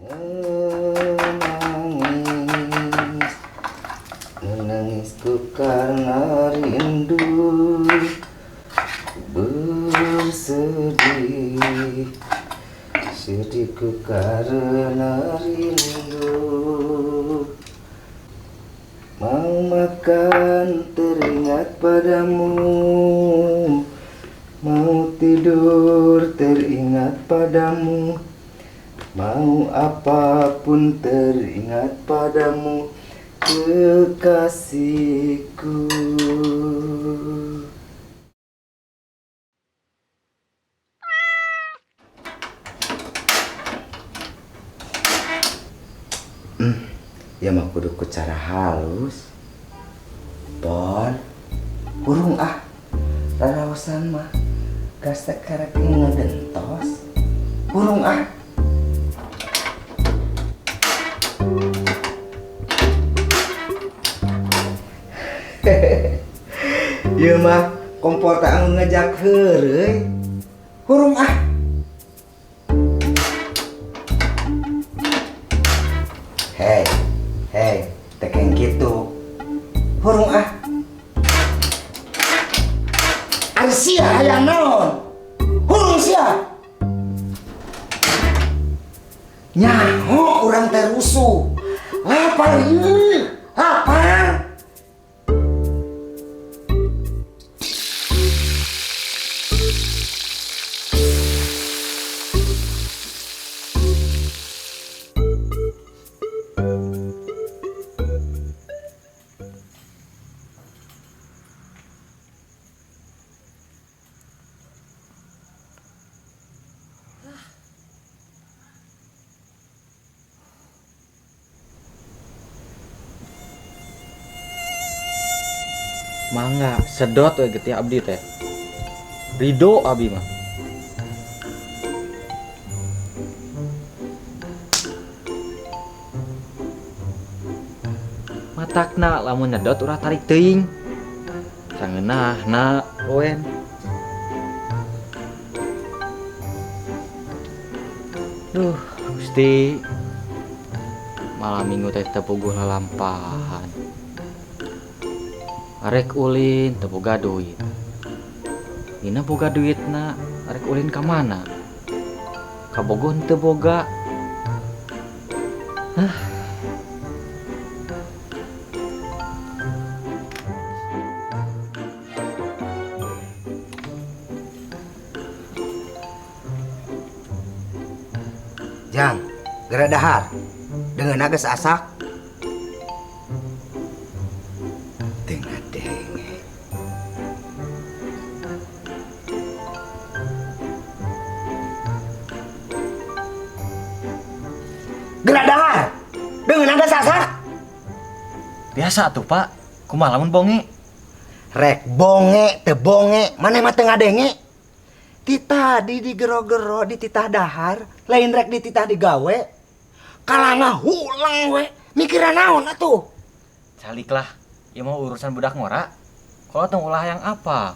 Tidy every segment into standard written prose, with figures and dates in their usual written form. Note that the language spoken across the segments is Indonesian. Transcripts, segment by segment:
Menangis, menangisku karena rindu, bersedih, sedihku karena rindu. Mau makan teringat padamu, mau tidur teringat padamu, mau apapun teringat padamu, kekasihku. Ya mah kudu ku cara halus. Bon, burung raraosan mah gas teh karek ngedentos. Burung Ieu mah kompor teh anu ngejak heureuy. Burung Hei, tekeng gitu. Burung Ari sia hayang naon? Burung sia. Nyaho urang teh rusuh. Lapar ieu, lapar. Mangga sedot we geuti abdi teh. Ridho abi mah. Matakna lamun nyedot urang tarik teuing. Sangeunahna oen. Duh, Gusti. Malam minggu teh teu puguh lalampahan. Arek ulin teu boga duit. Dina boga duitna, arek ulin ka mana? Ka Bogor teu boga. Jang, gara dahar. Dengan geus asak. Tengah denge. Gara dahar. Dengan geus asak. Biasa tuh, Pak. Kumaha lamun bonge? Rek bonge teu bonge, maneh mah teu ngadenge. Ti tadi digero-gero di titah dahar, lain rek di titah digawe. Kalangah hulang we, mikiran naon atuh? Caliklah, ieu mau urusan budak ngora. Kalau teu ulah yang apa?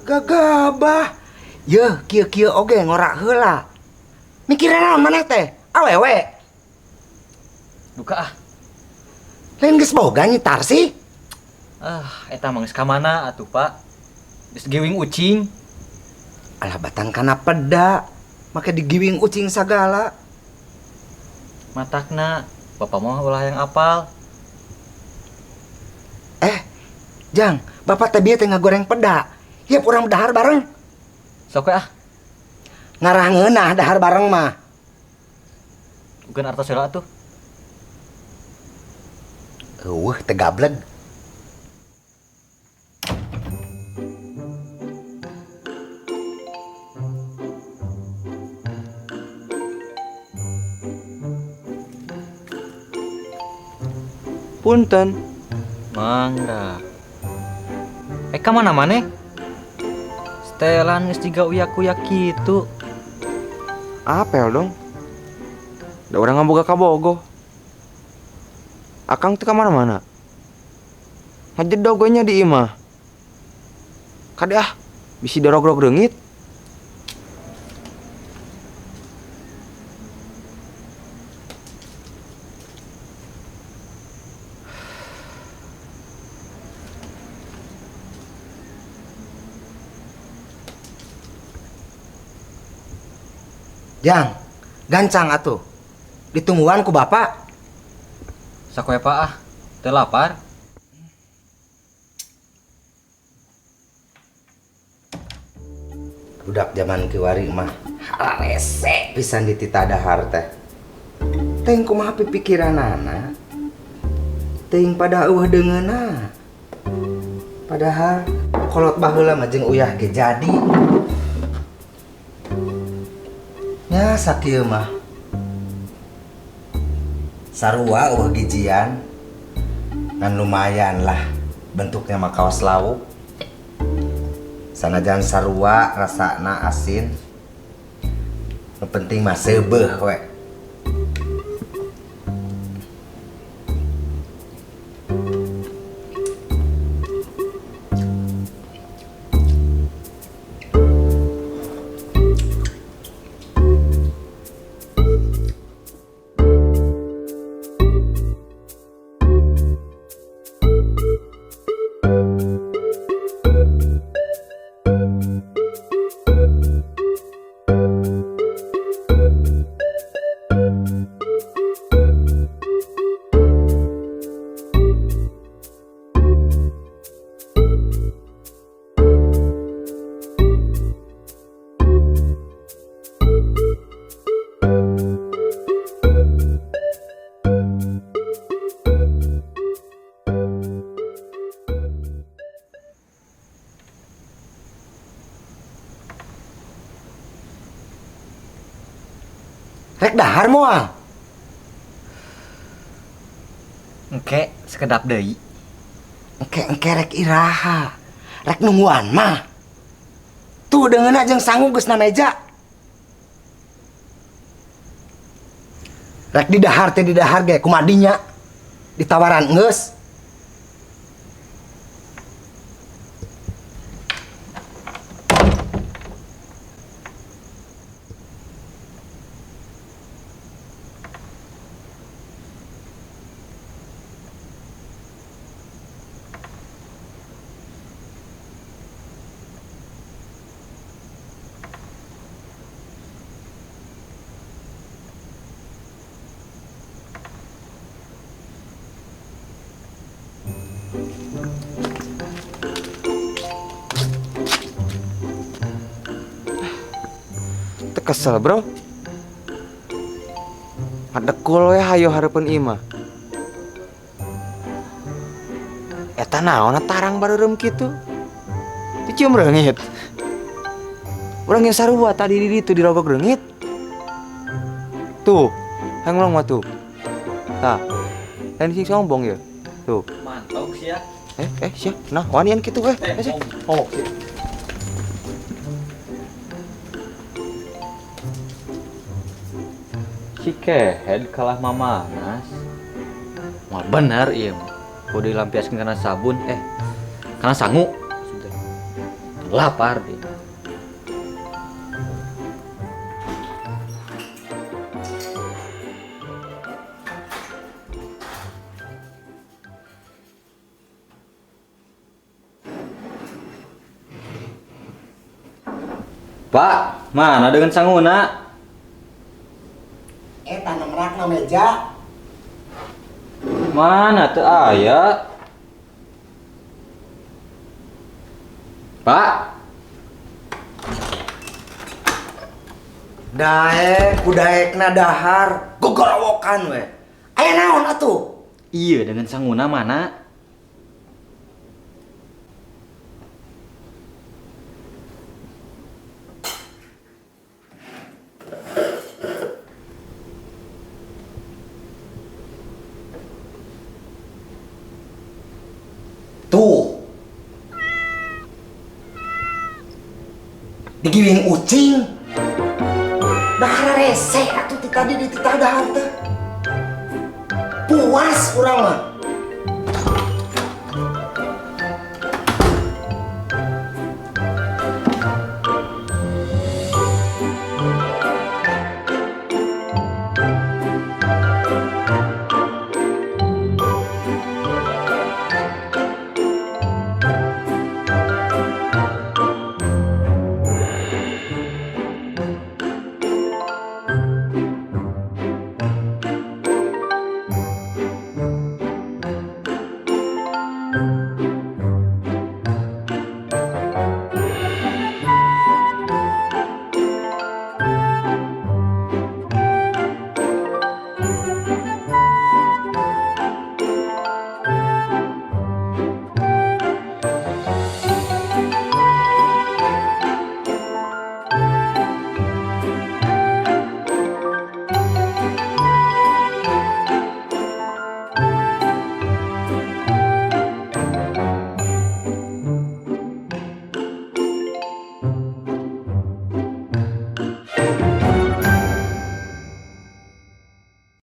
Gagabah. Yeuh, kieu-kieu oge ngora heula. Mikiran naon maneh teh? Awewe. Duka Lain geus boga nyitar sih. Eta mah geus ka mana atuh, Pak? Geus giwing ucing. Alah batang kana peda, make digiwing ucing sagala. Matakna, Bapak mah ulah yang apal. Jang, bapak teh bieu teh ngagoreng peda. Hieup urang dahar bareng. Sok we Ngarah ngeunah dahar bareng mah. Bukan artos heula atuh. Eueuh teh gableg. Punten. Mangga. Ka mana maneh? Setelan geus jiga uyak-uyak kitu. Apel dong. Da urang ngaboga ka Bogo. Akang teu ka mana-mana. Ngajedogonya di imah. Kade bisi dorog-dorog reungit. Yang gancang atuh. Ditungguan ku bapak. Sakoe Pak ah. Teu lapar. Budak zaman kiwari mah halese pisan dititah dahar teh. Teuing kumaha pikiranana. Teuing pada eueuh deungeunna. Padahal kolot baheula mah jeung uyah ge jadi. Nya sakieu mah. Sarua eueuh gijian. Ngan lumayan lah bentuknya mah kaos lauk. Sanajan sarua rasana asin. Nu penting mah seubeuh we. Rek dahar moal. Engke sekedap deui. Engke rek iraha. Rek nungguan mah. Tuh deungeunna jeung sangu geus na meja. Rek di dahar teh di dahar ge kumadinya. Ditawaran geus. Kesel bro. Adekul we hayo hareupeun ieu mah. Eta naonna tarang bareureum kitu. Dicium reungit. Urang yang sarua tadi di ditu dirogog reungit. Tuh, hanglong mah tuh. Tah. Lain sing sombong ya. Tuh. Mantap sih ya. Sia. Nah, wanian kitu we. Sia. Oh, sia. Si kehead kalah mamanas. Mal bener ieu mah. Kudu dilampiaskeun kana sabun kana sangu. Sudah. Lapar dia. Pak, mana dengan sanguna? Eta nemrak na meja. Mana teu aya? Pak, Daek, kudaekna dahar, gogorowokan we. Aya naon atuh? iya dengan sanguna mana? Tuh. Digiring ucing. Dahar rese atuh ti tadi di titah dahar teh. Puas urang mah.